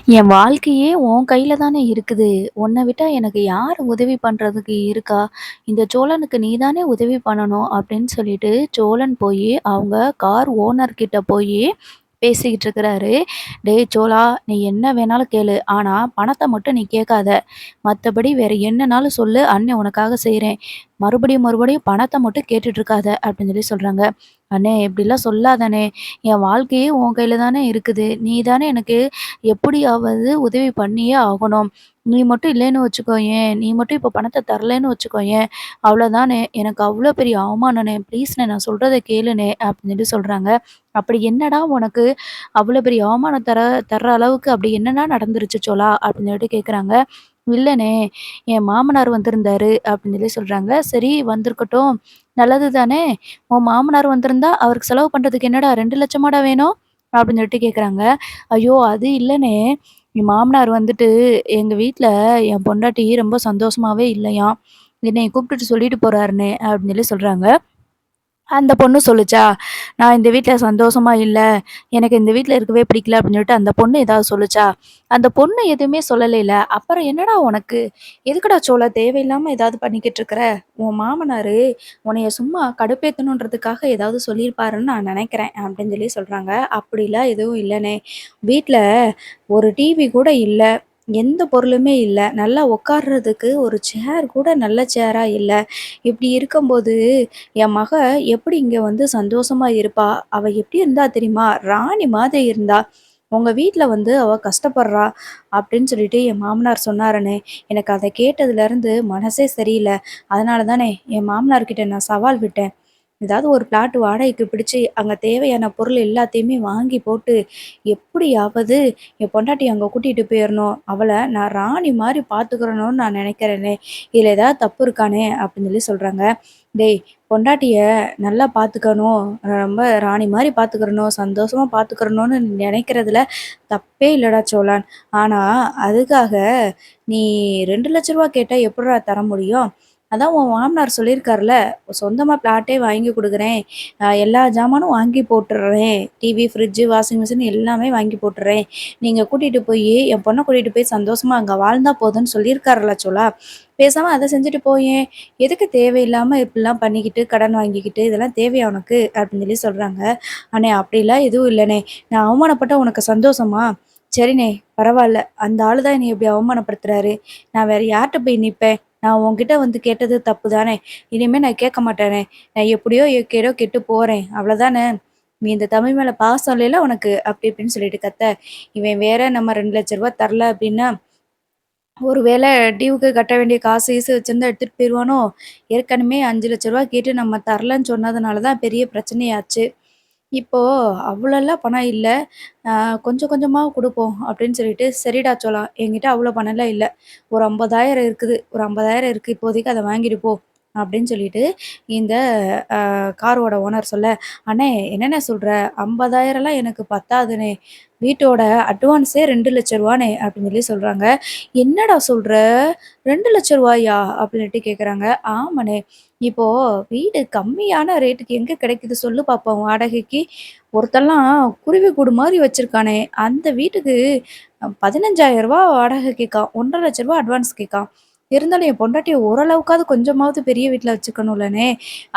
என் வாழ்க்கையே உன் கையில தானே இருக்குது. உன்ன விட்டா எனக்கு யார் உதவி பண்றதுக்கு இருக்கா? இந்த சோழனுக்கு நீ தானே உதவி பண்ணணும் அப்படின்னு சொல்லிட்டு, சோழன் போயி அவங்க கார் ஓனர் கிட்ட போயி பேசிக்கிட்டு இருக்கிறாரு. "டேய் சோழா! நீ என்ன வேணாலும் கேளு. ஆனா பணத்த மட்டும் நீ கேட்காத. மத்தபடி வேற என்னனாலும் சொல்லு. அண்ணன் உனக்காக செய்றேன். மறுபடியும் மறுபடியும் பணத்த மட்டும் கேட்டுட்டு இருக்காத" அப்படின்னு சொல்லி சொல்றாங்க. "அண்ணே இப்படிலாம் சொல்லாதண்ணே. என் வாழ்க்கையே உன் கையில தானே இருக்குது. நீ தானே எனக்கு எப்படியாவது உதவி பண்ணியே ஆகணும். நீ மட்டும் இல்லைன்னு வச்சுக்கோயேன், நீ மட்டும் இப்போ பணத்த தரலைன்னு வச்சுக்கோயேன், அவ்வளோதானே எனக்கு அவ்வளோ பெரிய அவமானண்ணே. ப்ளீஸ்ண்ணே நான் சொல்றத கேளுண்ணே" அப்படின்னு சொல்லி சொல்றாங்க. "அப்படி என்னடா உனக்கு அவ்வளோ பெரிய அவமானம் தர்ற அளவுக்கு அப்படி என்னடா நடந்துருச்சு சோலா?" அப்படின்னு சொல்லிட்டு கேட்குறாங்க. "இல்லண்ணே, என் மாமனார் வந்திருந்தாரு" அப்படின்னு சொல்லி சொல்றாங்க. "சரி வந்திருக்கட்டும், நல்லது தானே. உன் மாமனார் வந்திருந்தா அவருக்கு செலவு பண்றதுக்கு என்னடா 2,00,000மாடா வேணும்?" அப்படின்னு சொல்லிட்டு கேட்குறாங்க. ஐயோ! அது இல்லண்ணே. என் மாமனார் வந்துட்டு எங்க வீட்ல என் பொண்டாட்டி ரொம்ப சந்தோஷமாவே இல்லையாம். என்னைய கூப்பிட்டுட்டு சொல்லிட்டு போறாருண்ணே அப்படின்னு சொல்லி சொல்றாங்க. அந்த பொண்ணு சொல்லுச்சா, "நான் இந்த வீட்ல சந்தோஷமா இல்ல. எனக்கு இந்த வீட்ல இருக்கவே பிடிக்கல" அப்படின்னு சொல்லிட்டு அந்த பொண்ணு ஏதாவது சொல்லுச்சா? அந்த பொண்ணு எதுவுமே சொல்லலைல. அப்புறம் என்னடா உனக்கு? எதுக்குடா சோலா தேவையில்லாம ஏதாவது பண்ணிக்கிட்டு இருக்கிற? உன் மாமனாரு உன்னைய சும்மா கடுப்பேத்தணுன்றதுக்காக ஏதாவது சொல்லியிருப்பாருன்னு நான் நெனைக்கிறேன் அப்படின்னு சொல்லி சொல்றாங்க. அப்படிலாம் எதுவும் இல்லண்ணே. வீட்ல ஒரு டிவி கூட இல்ல. எந்த பொருளுமே இல்ல. நல்லா உட்கார்றதுக்கு ஒரு சேர் கூட நல்ல சேரா இல்ல. இப்படி இருக்கும்போது என் மக எப்படி இங்க வந்து சந்தோஷமா இருப்பா? அவ எப்படி இருந்தா தெரியுமா? ராணி மாதிரி இருந்தா. உங்க வீட்ல வந்து அவ கஷ்டப்படுறா அப்படின்னு சொல்லிட்டு என் மாமனார் சொன்னாருண்ணே. எனக்கு அத கேட்டதுலருந்து மனசே சரியில்ல. அதனால தானே என் மாமனார்கிட்ட நான் சவால் விட்டேன். ஏதாவது ஒரு பிளாட் வாடகைக்கு பிடிச்சு, அங்க தேவையான பொருள் எல்லாத்தையுமே வாங்கி போட்டு, எப்படியாவது என் பொண்டாட்டிய அங்க கூட்டிட்டு போயிறணும். அவள நான் ராணி மாரி பார்த்துக்கிறணும்னு நான் நெனைக்கிறேனே. இதுல ஏதாவது தப்பு இருக்காண்ணே? அப்படின்னு சொல்லி சொல்றாங்க. டேய்! பொண்டாட்டிய நல்லா பார்த்துக்கணும். ரொம்ப ராணி மாரி பார்த்துக்கிறணும், சந்தோஷமா பார்த்துக்கிறணும்னு நெனைக்கிறதுல தப்பே இல்லடா சோழான். ஆனா, அதுக்காக நீ ரூ. 2,00,000 கேட்டா எப்புட்றா தர முடியும்? அதான் உன் மாமனார் சொல்லியிருக்கார்ல, சொந்தமா பிளாட்டே வாங்கி குடுக்குறேன். எல்லா ஜாமானும் வாங்கி போட்டுர்றேன். டிவி, ஃப்ரிட்ஜு, வாஷிங் மிஷின் எல்லாமே வாங்கி போட்டுர்றேன். நீங்க கூட்டிட்டு போயி என் பொண்ண கூட்டிட்டு போய் சந்தோஷமா அங்க வாழ்ந்தா போதும்ன்னு சொல்லியிருக்காருல்ல சோழா. பேசாம அத செஞ்சுட்டு போயேன். எதுக்கு தேவையில்லாம இப்படிலாம் பண்ணிக்கிட்டு, கடன் வாங்கிக்கிட்டு, இதெல்லாம் தேவையா உனக்கு? அப்படின்னு சொல்லி சொல்றாங்க. அண்ணே அப்படிலாம் எதுவும் இல்லண்ணே. நான் அவமானப்பட்டா உனக்கு சந்தோஷமா? சரிண்ணே, பரவால்ல. அந்த ஆளு தான் என்னைய இப்படி அவமானப்படுத்துறாரு. நான் வேற யார்ட்ட போய் நிப்பேன்? நான் உன்கிட்ட வந்து கேட்டது தப்பு தானே! இனிமே நான் கேட்க மாட்டேனே! நான் எப்படியோ எக்கேடோ கெட்டு போறேன். அவ்வளோதானே! நீ இந்த தமிழ் மேல பாசம் இல்லைல உனக்கு, அப்படி இப்படின்னு சொல்லிட்டு கத்த. இவன் வேற நம்ம ரூ. 2,00,000 தரல அப்படின்னா, ஒரு வேள டியூக்கு கட்ட வேண்டிய காசு கீசு வச்சிருந்தா எடுத்துட்டு போயிருவானோ! ஏற்கனவே ரூ. 5,00,000 கேட்டு நம்ம தரலன்னு சொன்னதுனால தான் பெரிய பிரச்சனையாச்சு. இப்போ அவ்வளோலாம் பணம் இல்ல. அ கொஞ்சம் கொஞ்சமா குடுப்போம் அப்படின்னு சொல்லிட்டு, சரிடா சோளா என்கிட்ட அவ்வளோ பணம்லாம் இல்ல. ஒரு 50,000 இருக்குது. ஒரு 50,000 இருக்கு. இப்போதைக்கு அத வாங்கிட்டு போ. அப்படின்னு சொல்லிட்டு இந்த காரோட ஓனர் சொல்ல, "அண்ணே என்னண்ணே சொல்ற? 50,000லாம் எனக்கு பத்தாதுண்ணே. வீட்டோட அட்வான்ஸே ரூ. 2,00,000 அப்படின்னு சொல்லி சொல்றாங்க. "என்னடா சொல்ற? ரூ. 2,00,000 அப்படின்னுட்டு கேட்குறாங்க. "ஆமாண்ணே. இப்போ வீடு கம்மியான ரேட்டுக்கு எங்க கிடைக்குது சொல்லு பாப்போம் வாடகைக்கு? ஒருத்தன்லாம் குருவி கூடு மாரி வச்சிருக்கானே! அந்த வீட்டுக்கு ரூ. 15,000 வாடகை கேட்கான். ரூ. 1,50,000 அட்வான்ஸ் கேட்கான். இருந்தாலும் என் பொண்டாட்டிய ஓரளவுக்காவது கொஞ்சமாவது பெரிய வீட்ல வச்சுக்கணும்லண்ணே!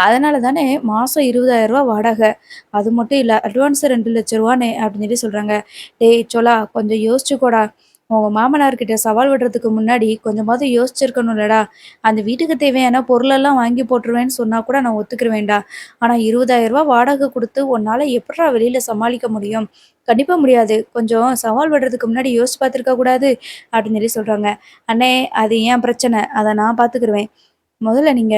அதனால தானே மாசம் ரூ. 20,000 வாடகை. அது மட்டும் இல்ல அட்வான்ஸ் ரூ. 2,00,000ண்ணே அப்படின்னு சொல்லி சொல்றாங்க. டேய் சோலா கொஞ்சம் யோசிச்சுக்கோடா! உங்க மாமனார்கிட்ட சவால் விடுறதுக்கு முன்னாடி கொஞ்சமாவது யோசிச்சிருக்கணும்லடா! அந்த வீட்டுக்கு தேவையான பொருளெல்லாம் வாங்கி போட்டுருவேன்னு சொன்னா கூட நான் ஒத்துக்குருவேன்டா. ஆனா ரூ. 20,000 வாடகை குடுத்து உன்னால எப்புட்றா வெளில சமாளிக்க முடியும்? கண்டிப்பா முடியாது. கொஞ்சம் சவால் விடுறதுக்கு முன்னாடி யோசிச்சு பார்த்துருக்க கூடாது? அப்படின்னு சொல்லி சொல்றாங்க. அண்ணே அது என் பிரச்சனை. அத நான் பார்த்துக்குருவேன். முதல்ல நீங்க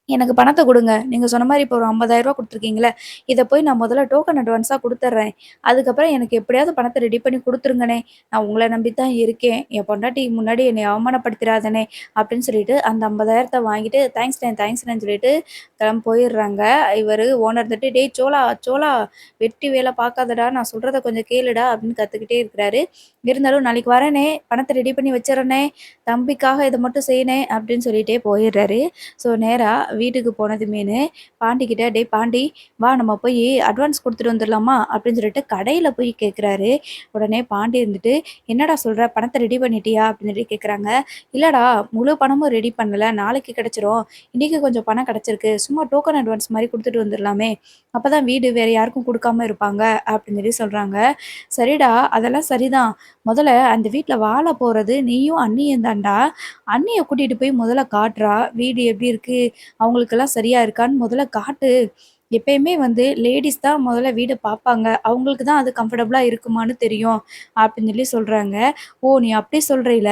எனக்கு பணத்த குடுங்க. நீங்க சொன்ன மாரி இப்போ ஒரு ரூ. 50,000 குடுத்துருக்கீங்கல்ல, இத போய் நான் முதல்ல டோக்கன் அட்வான்ஸா குடுத்துர்றேன். அதுக்கப்புறம் எனக்கு எப்படியாவது பணத்த ரெடி பண்ணி குடுத்துருங்கண்ணே. நான் உங்கள நம்பி தான் இருக்கேன். என் பொண்டாட்டி முன்னாடி என்னைய அவமானப்படுத்திறாதண்ணே! அப்படின்னு சொல்லிட்டு அந்த 50,000த்த வாங்கிட்டு தேங்க்ஸ்ண்ணே, தேங்க்ஸ்ண்ணேன்னு சொல்லிட்டு கிளம்பி போயிடுறாங்க. இவரு ஓனர் இருந்துட்டு, "டேய் சோலா, சோலா வெட்டி வேல பார்க்காதடா! நான் சொல்றத கொஞ்சம் கேளுடா" அப்படின்னு கத்துக்கிட்டே இருக்கிறாரு. இருந்தாலும் நாளைக்கு வரேனே, பணத்த ரெடி பண்ணி வச்சுர்றேனே, தம்பிக்காக இத மட்டும் செய்யணே அப்படின்னு சொல்லிட்டே போயிடுறாரு. ஸோ நேரா வீட்டுக்கு போனதுமேனு பாண்டிகிட்ட, "டேய் பாண்டி, வா நம்ம போய் அட்வான்ஸ் குடுத்துட்டு வந்துரலாமா?" அப்படின்னு சொல்லிட்டு கடையில போய் கேட்குறாரு. உடனே பாண்டி இருந்துட்டு, "என்னடா சொல்ற? பணத்த ரெடி பண்ணிட்டியா?" அப்படின்னு சொல்லி கேட்குறாங்க. "இல்லடா, முழு பணமும் ரெடி பண்ணல. நாளைக்கு கிடைச்சிரும். இன்னைக்கு கொஞ்சம் பணம் கிடைச்சிருக்கு. சும்மா டோக்கன் அட்வான்ஸ் மாரி குடுத்துட்டு வந்துரலாமே. அப்பதான் வீடு வேற யாருக்கும் குடுக்காம இருப்பாங்க." அப்படின்னு சொல்லி சொல்றாங்க. "சரிடா, அதெல்லாம் சரிதான். முதல்ல அந்த வீட்ல வாழ போறது நீயும் அண்ணியும் தான்டா. அண்ணிய கூட்டிட்டு போய் முதல்ல காட்டுறா. வீடு எப்படி இருக்கு? அவங்களுக்கெல்லாம் சரியா இருக்கான்னு முதல்ல காட்டு. எப்பயுமே வந்து லேடீஸ் தான் முதல்ல வீட பார்ப்பாங்க. அவங்களுக்கு தான் அது கம்ஃபர்டபுளா இருக்குமான்னு தெரியும்." அப்படின்னு சொல்லி சொல்றாங்க. "ஓ! நீ அப்படி சொல்றீல.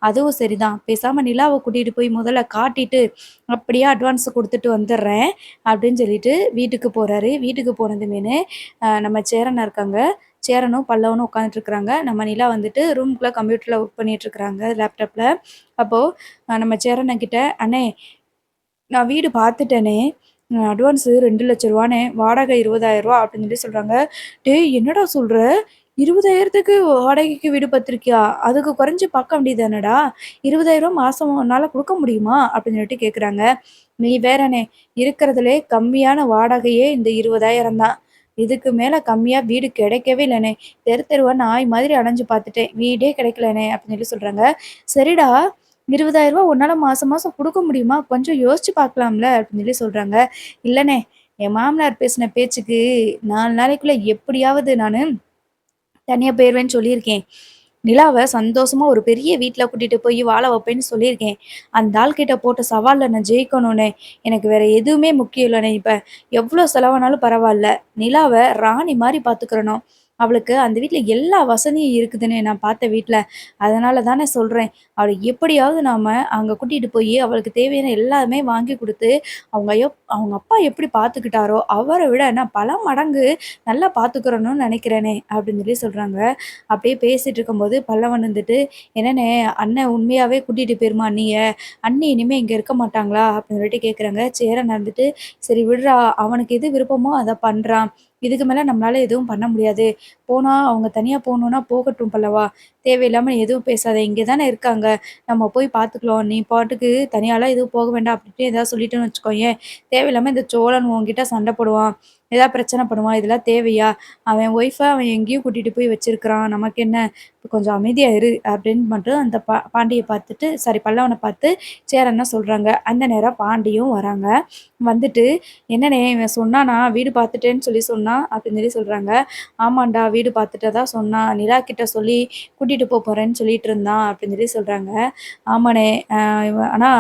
அதுவும் சரிதான். பேசாம நிலாவ கூட்டிட்டு போய் முதல்ல காட்டிட்டு, அப்படியே அட்வான்ஸ குடுத்துட்டு வந்துர்றேன்." அப்படின்னு சொல்லிட்டு வீட்டுக்கு போறாரு. வீட்டுக்கு போனதுமேனு நம்ம சேரன் இருக்காங்க. சேரனும், பல்லவனும் உட்காந்துட்டுருக்காங்க. நம்ம நிலா வந்துட்டு ரூம்குள்ள கம்ப்யூட்டர்ல ஒர்க் பண்ணிட்டுருக்காங்க லேப்டாப்ல. அப்போ நம்ம சேரன் கிட்ட, "அண்ணே, நான் வீடு பார்த்துட்டேனே. அட்வான்ஸு ரூ. 2,00,000ண்ணே. வாடகை ரூ. 20,000 அப்படின்னு சொல்லி சொல்றாங்க. "டேய் என்னடா சொல்ற? 20,000க்கு வாடகைக்கு வீடு பார்த்துருக்கியா? அதுக்கு குறைஞ்சு பார்க்க வேண்டியது தானடா? ரூ. 20,000 மாசம் உன்னால குடுக்க முடியுமா?" அப்படின்னு சொல்லிட்டு கேட்குறாங்க. "நீ வேறண்ணே, இருக்கிறதுலே கம்மியான வாடகையே இந்த 20,000 தான். இதுக்கு மேல கம்மியா வீடு கிடைக்கவே இல்லண்ணே. தெரு தெருவா நாய் மாதிரி அலைஞ்சு பார்த்துட்டேன். வீடே கிடைக்கலண்ணே." அப்படின்னு சொல்லி சொல்றாங்க. "சரிடா, ரூ. 20,000 உன்னால மாசம் மாசம் குடுக்க முடியுமா? கொஞ்சம் யோசிச்சு பார்க்கலாம்ல." அப்படின்னு சொல்லி சொல்றாங்க. "இல்லண்ணே, என் மாமனார் பேசின பேச்சுக்கு 4 நாளைக்குள்ள எப்படியாவது நானு தனியா போயிருவேன்னு சொல்லியிருக்கேன். நிலாவ சந்தோஷமா ஒரு பெரிய வீட்ல கூட்டிட்டு போய் வாழ வைப்பேன்னு சொல்லியிருக்கேன். அந்த ஆள்கிட்ட போட்ட சவால்ல நான் ஜெயிக்கணும்னே. எனக்கு வேற எதுவுமே முக்கியம் இல்லண்ணே இப்ப. எவ்ளோ செலவானாலும் பரவால்ல. நிலாவ ராணி மாரி பார்த்துக்கிறணும். அவளுக்கு அந்த வீட்ல எல்லா வசதியும் இருக்குதுண்ணே, நான் பார்த்த வீட்ல. அதனால தானே சொல்றேன். அவள எப்படியாவது நாம அங்க கூட்டிட்டு போயி அவளுக்கு தேவையான எல்லாமே வாங்கி குடுத்து, அவங்க அப்பா எப்படி பார்த்துக்கிட்டாரோ, அவர விட நான் பல மடங்கு நல்லா பார்த்துக்கிறணும்னு நெனைக்கிறேனே." அப்படின்னு சொல்லி சொல்றாங்க. அப்படியே பேசிட்டு இருக்கும்போது பல்லவன் வந்துட்டு, "என்னண்ணே, அண்ணன் உண்மையாவே கூட்டிட்டு போயிருமா அண்ணிய? அண்ணி இனிமே இங்க இருக்க மாட்டாங்களா?" அப்படின்னு சொல்லிட்டு கேட்குறாங்க. சேரன் வந்துட்டு, "சரி விட்றா, அவனுக்கு எது விருப்பமோ அத பண்றான். இதுக்கு மேல நம்மளால எதுவும் பண்ண முடியாது. போனா அவங்க தனியா போணும்னா போகட்டும் பல்லவா. தேவையில்லாம நீ எதுவும் பேசாத. இங்க தானே இருக்காங்க. நம்ம போய் பார்த்துக்கலாம். நீ பாட்டுக்கு தனியாலாம் எதுவும் போக வேண்டாம்." அப்படி இப்படின்னு ஏதாவது சொல்லிட்டோன்னு வச்சுக்கோயேன், தேவையில்லாம இந்த சோழன் உன்கிட்ட சண்ட போடுவான். ஏதாவது பிரச்சனை பண்ணுவான். இதெல்லாம் தேவையா? அவன் ஒய்ஃப அவன் எங்கேயோ கூட்டிட்டு போய் வச்சிருக்கிறான். நமக்கு என்ன? இப்ப கொஞ்சம் அமைதியா இரு." அப்படின்னு மட்டும் அந்த பாண்டிய பார்த்துட்டு சாரி பல்லவன பார்த்து சேரன்னு சொல்றாங்க. அந்த நேரம் பாண்டியும் வராங்க. வந்துட்டு, "என்னண்ணே, இவன் சொன்னானா? வீடு பார்த்துட்டேன்னு சொல்லி சொன்னான்." அப்படின்னு சொல்லி சொல்றாங்க. "ஆமான்டா, வீடு பார்த்துட்டதா சொன்னான். நிலா கிட்ட சொல்லி கூட்டிட்டு போறேன்னு சொல்லிட்டு இருந்தான்." அப்படின்னு சொல்லி சொல்றாங்க. "ஆமாண்ணே, இவன் ஆனா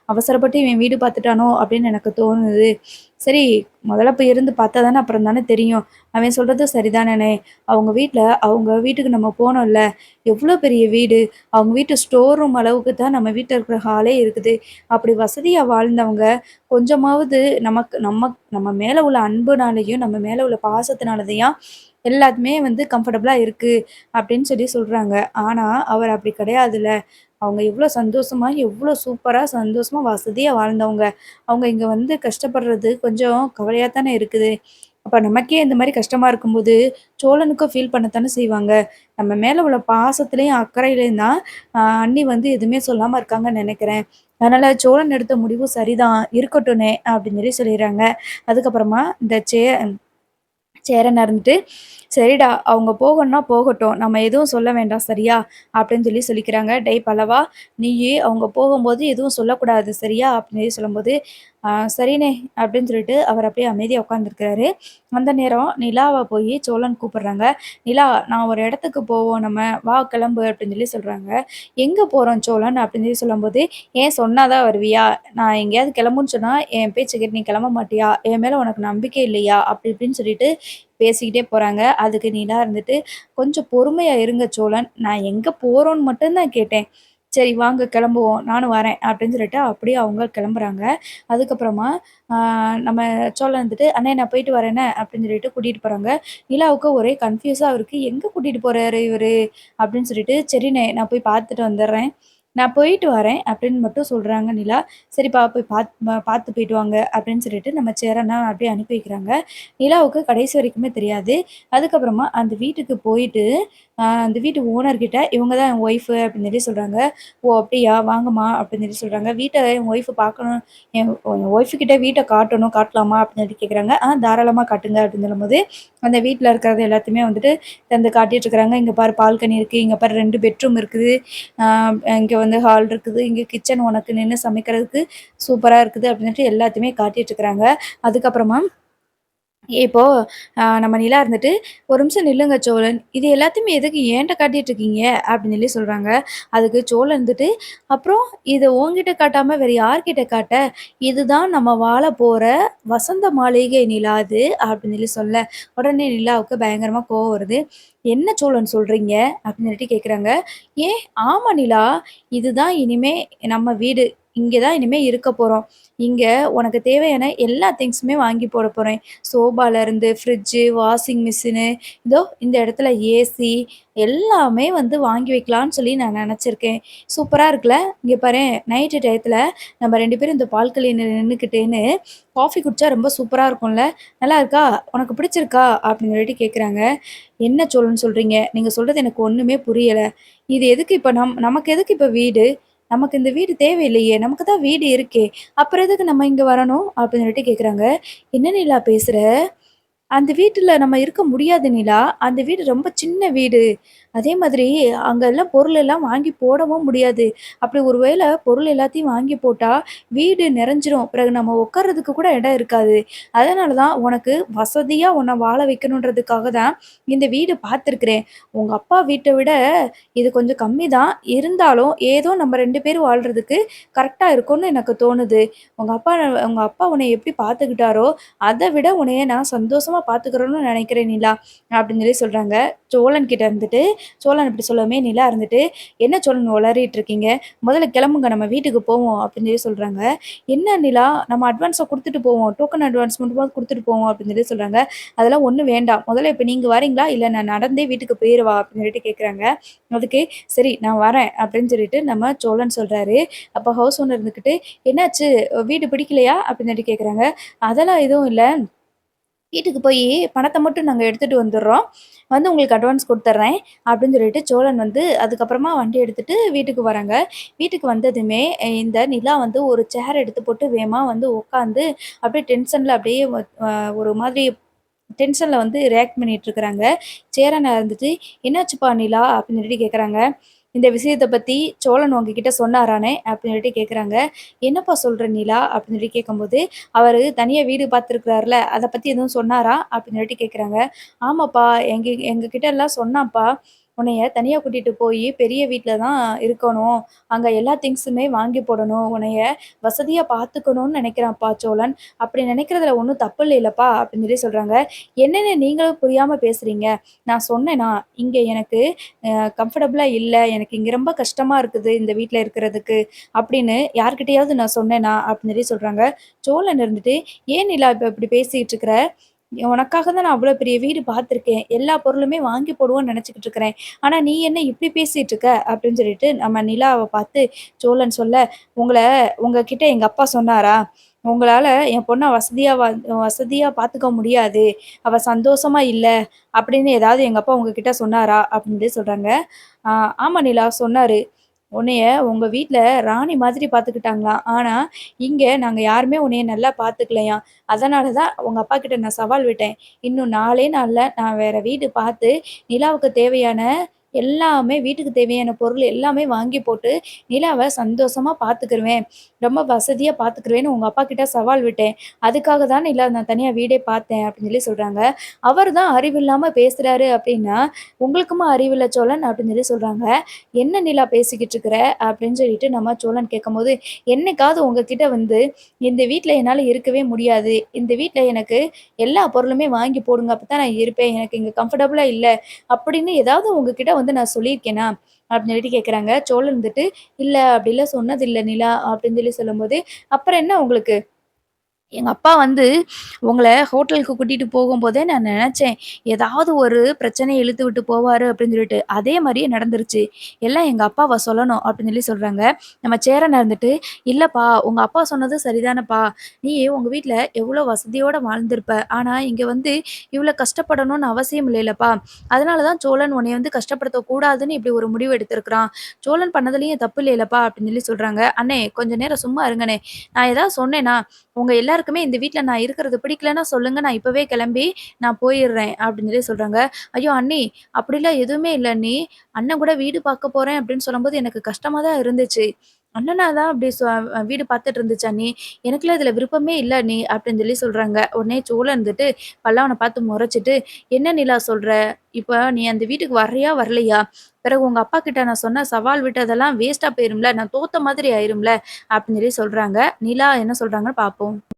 அவசரப்பட்டு இவன் வீடு பார்த்துட்டானோ அப்படின்னு எனக்கு தோணுது. சரி, முதல்ல போய் இருந்து பார்த்தா தானே அப்புறம் தானே தெரியும். அவன் சொல்றது சரிதானேண்ணே. அவங்க வீட்டுக்கு நம்ம போனோம்ல, எவ்வளோ பெரிய வீடு. அவங்க வீட்டு ஸ்டோர் ரூம் அளவுக்கு தான் நம்ம வீட்ல இருக்கிற ஹாலே இருக்குது. அப்படி வசதியா வாழ்ந்தவங்க, கொஞ்சமாவது நமக்கு நம்ம மேல உள்ள அன்புனாலயும், நம்ம மேல உள்ள பாசத்தினாலதையும் எல்லாத்துமே வந்து கம்ஃபர்டபுளா இருக்கு." அப்படின்னு சொல்லி சொல்றாங்க. ஆனா, அவர் அப்படி கிடையாதுல்ல. அவங்க எவ்வளோ சந்தோஷமா, எவ்வளோ சூப்பரா, சந்தோஷமா, வசதியா வாழ்ந்தவங்க. அவங்க இங்க வந்து கஷ்டப்படுறது கொஞ்சம் கவலையா தானே இருக்குது. அப்ப நமக்கே இந்த மாரி கஷ்டமா இருக்கும்போது, சோழனுக்கும் ஃபீல் பண்ணத்தானே செய்வாங்க. நம்ம மேல உள்ள பாசத்திலயும், அக்கறையிலயும் தான் அண்ணி வந்து எதுவுமே சொல்லாம இருக்காங்கன்னு நெனைக்கிறேன். அதனால சோழன் எடுத்த முடிவும் சரிதான். இருக்கட்டும்னே அப்படின்னு சொல்லி சொல்லிர்றாங்க. அதுக்கப்புறமா இந்த சேரன் இருந்துட்டு, "சரிடா, அவங்க போகணும்னா போகட்டும். நம்ம எதுவும் சொல்ல வேண்டாம் சரியா?" அப்படின்னு சொல்லி சொல்லிக்கிறாங்க. "டேய் பல்லவா, நீயி அவங்க போகும்போது எதுவும் சொல்லக்கூடாது சரியா?" அப்படின்னு சொல்லி சொல்லும்போது, சரிண்ணே." அப்படின்னு சொல்லிட்டு அவர் அப்படியே அமைதியா உட்காந்துருக்கிறாரு. அந்த நேரம் நிலாவ போயி சோழன் கூப்பிடுறாங்க. "நிலா, நான் ஒரு இடத்துக்கு போவோம் நம்ம. வா கிளம்பு." அப்படின்னு சொல்லி சொல்றாங்க. "எங்க போறோம் சோழன்?" அப்படின்னு சொல்லி சொல்லும்போது, "ஏன் சொன்னா தான் வருவியா? நான் எங்கேயாவது கிளம்புன்னு சொன்னா, என் பேச்ச கேட்டு நீ கிளம்ப மாட்டியா? என் மேல உனக்கு நம்பிக்கை இல்லையா?" அப்படி இப்படின்னு சொல்லிட்டு பேசிக்கிட்டே போறாங்க. அதுக்கு நிலா இருந்துட்டு, "கொஞ்சம் பொறுமையா இருங்க சோழன். நான் எங்க போறோம்ன்னு மட்டும் தான் கேட்டேன். சரி வாங்க கிளம்புவோம். நானும் வரேன்." அப்படின்னு சொல்லிட்டு அப்படியே அவங்க கிளம்புறாங்க. அதுக்கப்புறமா ஆ நம்ம சோழன் வந்துட்டு, "அண்ணே நான் போயிட்டு வரேனே." அப்படின்னு சொல்லிட்டு கூட்டிட்டு போறாங்க. நிலாவுக்கு ஒரே கன்ஃப்யூஸா இருக்கு. "எங்க கூட்டிட்டு போறாரு இவரு?" அப்படின்னு சொல்லிட்டு, "சரிண்ணே, நான் போய் பார்த்துட்டு வந்துர்றேன். நான் போயிட்டு வரேன்." அப்படின்னு மட்டும் சொல்றாங்க நிலா. "சரிப்பா, போய் பார்த்து போயிட்டு வாங்க." அப்படின்னு சொல்லிட்டு நம்ம சேரன அப்படியே அனுப்பி வைக்கிறாங்க. நிலாவுக்கு கடைசி வரைக்குமே தெரியாது. அதுக்கப்புறமா அந்த வீட்டுக்கு போயிட்டு, அந்த வீட்டு ஓனர்கிட்ட இவங்க தான் என் ஒய்ஃபு அப்படின்னு சொல்லி சொல்றாங்க. "ஓ! அப்படியா? வாங்கம்மா" அப்படின்னு சொல்லி சொல்றாங்க. "வீட்ட என் ஒய்ஃப பார்க்கணும். என் ஒய்ஃபு கிட்ட வீட்ட காட்டணும். காட்டலாமா?" அப்படின்னு சொல்லி கேட்குறாங்க. தாராளமா காட்டுங்க" அப்படின்னு சொல்லும்போது, அந்த வீட்ல இருக்கிறது எல்லாத்தையுமே வந்துட்டு வந்து காட்டிட்டுருக்காங்க. "இங்க பாரு பால்கனி இருக்கு. இங்க பாரு 2 பெட்ரூம் இருக்குது. அ இங்க வந்து ஹால் இருக்குது. இங்க கிச்சன் உனக்கு நின்னு சமைக்கிறதுக்கு சூப்பரா இருக்குது" அப்படின்னு சொல்லிட்டு எல்லாத்தையுமே காட்டிட்டுருக்காங்க. அதுக்கப்புறமா இப்போ நம்ம நிலா இருந்துட்டு, "ஒரு நிமிஷம் நில்லுங்க சோழன். இது எல்லாத்தையுமே எதுக்கு என்ட்ட காட்டிட்டுருக்கீங்க?" அப்படின்னு சொல்லி சொல்றாங்க. அதுக்கு சோழன் இருந்துட்டு, "அப்புறம் இத உன்கிட்ட காட்டாம வேற யார்கிட்ட காட்ட? இதுதான் நம்ம வாழப் போற வசந்த மாளிகை நிலா இது" அப்படின்னு சொல்லி சொல்ல, உடனே நிலாவுக்கு பயங்கரமா கோவம் வருது. "என்ன சோழன் சொல்றீங்க?" அப்படின்னு சொல்லிட்டு கேட்குறாங்க. "ஏன் ஆமா நிலா. இதுதான் இனிமே நம்ம வீடு. இங்க தான் இனிமே இருக்க போறோம். இங்க உனக்கு தேவையான எல்லா திங்ஸுமே வாங்கி போடப் போறேன். சோபாலருந்து, ஃப்ரிட்ஜு, வாஷிங் மிஷினு, இதோ இந்த இடத்துல ஏசி எல்லாமே வந்து வாங்கி வைக்கலான்னு சொல்லி நான் நெனச்சிருக்கேன். சூப்பரா இருக்குல்ல? இங்க பாரேன் நைட்டு டயத்துல நம்ம 2 பேரும் இந்த பால்கனில நின்னுக்கிட்டேன்னு காஃபி குடிச்சா ரொம்ப சூப்பரா இருக்கும்ல? நல்லா இருக்கா? உனக்கு பிடிச்சிருக்கா?" அப்படின்னு சொல்லிட்டு கேட்குறாங்க. "என்ன சோழன் சொல்றீங்க? நீங்க சொல்றது எனக்கு ஒண்ணுமே புரியல. இது எதுக்கு இப்ப நமக்கு எதுக்கு இப்ப வீடு? நமக்கு இந்த வீடு தேவையில்லையே! நமக்கு தான் வீடு இருக்கே! அப்புறம் எதுக்கு நம்ம இங்க வரணும்?" அப்படின்னு சொல்லிட்டு கேட்குறாங்க. "என்ன நிலா பேசுற? அந்த வீட்டுல நம்ம இருக்க முடியாது நிலா. அந்த வீடு ரொம்ப சின்ன வீடு. அதே மாதிரி அங்க எல்லாம் பொருள் எல்லாம் வாங்கி போடவும் முடியாது. அப்படி ஒரு வேள பொருள் எல்லாத்தையும் வாங்கி போட்டா, வீடு நிறைஞ்சிரும். பிறகு நம்ம உட்கார்றதுக்கு கூட இடம் இருக்காது. அதனால தான் உனக்கு வசதியா உன்ன வாழ வைக்கணுன்றதுக்காக தான் இந்த வீடு பார்த்துருக்கிறேன். உங்க அப்பா வீட்ட விட இது கொஞ்சம் கம்மி தான். இருந்தாலும் ஏதோ நம்ம 2 பேரும் வாழ்றதுக்கு கரெக்ட்டா இருக்கும்னு எனக்கு தோணுது. உங்க அப்பா உன்னைய எப்படி பார்த்துக்கிட்டாரோ, அத விட உன்னைய நான் சந்தோஷமா பார்த்துக்கிறேன்னு நினைக்கிறேன் நிலா." அப்படின்னு சொல்லி சொல்றாங்க. சோழன் கிட்ட இருந்துட்டு சோழன் இப்படி சொல்லவுமே நிலா இருந்துட்டு, "என்ன சோழன் உளறிட்டு இருக்கீங்க? முதல்ல கிளம்புங்க நம்ம வீட்டுக்கு போவோம்." அப்படின்னு சொல்லி சொல்றாங்க. "என்ன நிலா நம்ம அட்வான்ஸ குடுத்துட்டு போவோம். டோக்கன் அட்வான்ஸ் மட்டுமாவது குடுத்துட்டு போவோம்." அப்படின்னு சொல்லி சொல்றாங்க. "அதெல்லாம் ஒண்ணும் வேண்டாம். முதல்ல இப்ப நீங்க வரீங்களா? இல்ல நான் நடந்தே வீட்டுக்கு போயிறவா?" அப்படின்னு சொல்லிட்டு கேட்குறாங்க. அதுக்கு, "சரி நான் வரேன்." அப்படின்னு சொல்லிட்டு நம்ம சோழன் சொல்றாரு. அப்ப ஹவுஸ் ஓனர் இருந்துகிட்டு, "என்னாச்சு? வீடு பிடிக்கலையா?" அப்படின்னு சொல்லி கேட்குறாங்க. "அதெல்லாம் எதுவும் இல்ல. வீட்டுக்கு போயி பணத்த மட்டும் நாங்க எடுத்துட்டு வந்துர்றோம். வந்து உங்களுக்கு அட்வான்ஸ் குடுத்துர்றேன்." அப்படின்னு சொல்லிட்டு சோழன் வந்து அதுக்கப்புறமா வண்டி எடுத்துட்டு வீட்டுக்கு வராங்க. வீட்டுக்கு வந்ததுமே இந்த நிலா வந்து ஒரு சேர் எடுத்து போட்டு வேகமா வந்து உட்காந்து அப்படியே டென்ஷன்ல அப்படியே ஒரு மாதிரி டென்ஷன்ல வந்து ரியாக்ட் பண்ணிட்டு இருக்கிறாங்க. சேரன் இருந்துட்டு, "என்னாச்சுப்பா நிலா?" அப்படின்னு சொல்லிட்டு கேட்குறாங்க. "இந்த விஷயத்த பத்தி சோழன் உங்ககிட்ட சொன்னாரானே?" அப்படின்னு சொல்லிட்டு கேட்குறாங்க. "என்னப்பா சொல்ற நிலா?" அப்படின்னு சொல்லி கேட்கும்போது, "அவரு தனியா வீடு பார்த்துருக்கிறார்ல, அத பத்தி எதுவும் சொன்னாரா?" அப்படின்னு சொல்லிட்டு கேட்குறாங்க. "ஆமாப்பா, எங்க கிட்ட எல்லாம் சொன்னான்ப்பா. உன்னைய தனியா கூட்டிட்டு போயி பெரிய வீட்ல தான் இருக்கணும். அங்க எல்லா திங்ஸுமே வாங்கி போடணும். உன்னைய வசதியா பார்த்துக்கணும்னு நினைக்கிறான்ப்பா சோழன். அப்படி நினைக்கிறதுல ஒண்ணும் தப்பு இல்லைலப்பா." அப்படின்னு சொல்லி சொல்றாங்க. "என்னங்க நீங்களும் புரியாம பேசுறீங்க? நான் சொன்னேனா, இங்க எனக்கு கம்ஃபர்டபுளா இல்ல. எனக்கு இங்க ரொம்ப கஷ்டமா இருக்குது இந்த வீட்ல இருக்கிறதுக்கு." அப்படின்னு யார்கிட்டயாவது நான் சொன்னேனா? அப்படின்னு சொல்லி சொல்றாங்க. சோழன் இருந்துட்டு, "ஏன் நிலா இப்ப இப்படி பேசிட்டு இருக்கிற? உனக்காக தான் நான் அவ்வளோ பெரிய வீடு பார்த்துருக்கேன். எல்லா பொருளுமே வாங்கி போடுவோம்னு நெனச்சுக்கிட்டு இருக்கிறேன். ஆனா நீ என்ன இப்படி பேசிட்டு இருக்க?" அப்படின்னு சொல்லிட்டு நம்ம நிலாவ பார்த்து சோழன் சொல்ல, "உங்கள உங்ககிட்ட எங்க அப்பா சொன்னாரா? உங்களால என் பொண்ண வசதியா பார்த்துக்க முடியாது. அவ சந்தோஷமா இல்ல அப்படின்னு ஏதாவது எங்க அப்பா உங்ககிட்ட சொன்னாரா?" அப்படின்னு சொல்லி சொல்றாங்க. "ஆ ஆமா நிலா சொன்னாரு. உன்னைய உங்க வீட்ல ராணி மாதிரி பார்த்துக்கிட்டாங்களாம். ஆனா, இங்க நாங்க யாருமே உன்னைய நல்லா பார்த்துக்கலையாம். அதனால தான் உங்க அப்பாகிட்ட நான் சவால் விட்டேன். இன்னும் 4ஏ நாள்ல நான் வேற வீடு பார்த்து, நிலாவுக்கு தேவையான எல்லாமே வீட்டுக்கு தேவையான பொருள் எல்லாமே வாங்கி போட்டு, நிலாவ சந்தோஷமா பார்த்துக்கிருவேன். ரொம்ப வசதியா பார்த்துக்கிருவேன்னு உங்க அப்பாகிட்ட சவால் விட்டேன். அதுக்காக தான் நிலா நான் தனியா வீடே பார்த்தேன்." அப்படின்னு சொல்லி சொல்றாங்க. "அவரு தான் அறிவில்லாம பேசுறாரு அப்படின்னா, உங்களுக்குமா அறிவில்ல சோழன்?" அப்படின்னு சொல்லி சொல்றாங்க. "என்ன நிலா பேசிக்கிட்டு இருக்கிற?" அப்படின்னு சொல்லிட்டு நம்ம சோழன் கேட்கும்போது, "என்னைக்காவது உங்ககிட்ட வந்து இந்த வீட்ல என்னால இருக்கவே முடியாது. இந்த வீட்ல எனக்கு எல்லா பொருளுமே வாங்கி போடுங்க. அப்பதான் நான் இருப்பேன். எனக்கு இங்க கம்ஃபர்டபுளா இல்ல." அப்படின்னு ஏதாவது உங்ககிட்ட வந்து நான் சொல்லியிருக்கேனா? அப்படின்னு சொல்லிட்டு கேட்குறாங்க. சோழன் இருந்துட்டு, "இல்ல அப்படிலாம் சொன்னதில்ல நிலா." அப்படின்னு சொல்லி சொல்லும்போது, "அப்புறம் என்ன உங்களுக்கு?" எங்க அப்பா வந்து உங்கள ஹோட்டலுக்கு கூட்டிட்டு போகும்போதே நான் நெனச்சேன், ஏதாவது ஒரு பிரச்சனைய இழுத்து விட்டு போவாரு அப்படின்னு சொல்லிட்டு. அதே மாரியே நடந்துருச்சு. எல்லாம் எங்க அப்பாவ சொல்லணும் அப்படின்னு சொல்லி சொல்றாங்க. நம்ம சேரன் இருந்துட்டு, "இல்லப்பா உங்க அப்பா சொன்னது சரிதானப்பா. நீ உங்க வீட்ல எவ்வளோ வசதியோட வாழ்ந்திருப்ப. ஆனா இங்க வந்து இவ்வளோ கஷ்டப்படணும்னு அவசியம் இல்லைலப்பா. அதனால தான் சோழன் உன்னைய வந்து கஷ்டப்படுத்தக் கூடாதுன்னு இப்படி ஒரு முடிவு எடுத்திருக்கிறான். சோழன் பண்ணதுலயும் தப்பு இல்லைலப்பா" அப்படின்னு சொல்லி சொல்றாங்க. "அண்ணே கொஞ்ச நேரம் சும்மா இருங்கண்ணே. நான் ஏதாவது சொன்னேனா? உங்க எல்லாருக்குமே இந்த வீட்ல நான் இருக்கிறது பிடிக்கலன்னா சொல்லுங்க. நான் இப்பவே கிளம்பி நான் போயிர்றேன்." அப்படின்னு சொல்லி சொல்றாங்க. "ஐயோ! அண்ணி அப்படிலாம் எதுவுமே இல்ல அண்ணி. அண்ணன் கூட வீடு பார்க்க போறேன் அப்படின்னு சொல்லும்போது எனக்கு கஷ்டமா தான் இருந்துச்சு. அண்ணனா தான் அப்படி வீடு பார்த்துட்டு இருந்துச்சு அண்ணி. எனக்கெல்லாம் இதுல விருப்பமே இல்ல அண்ணி." அப்படின்னு சொல்லி சொல்றாங்க. உடனே சோளன் இருந்துட்டு பல்லவன பார்த்து முறைச்சுட்டு, "என்ன நிலா சொல்ற? இப்ப நீ அந்த வீட்டுக்கு வர்றியா? வரலையா? பிறகு உங்க அப்பா கிட்ட நான் சொன்ன சவால் விட்டதெல்லாம் வேஸ்ட்டா போயிரும்ல. நான் தோத்த மாதிரி ஆயிரும்ல." அப்படின்னு சொல்லி சொல்றாங்க. நிலா என்ன சொல்றாங்கன்னு பார்ப்போம்.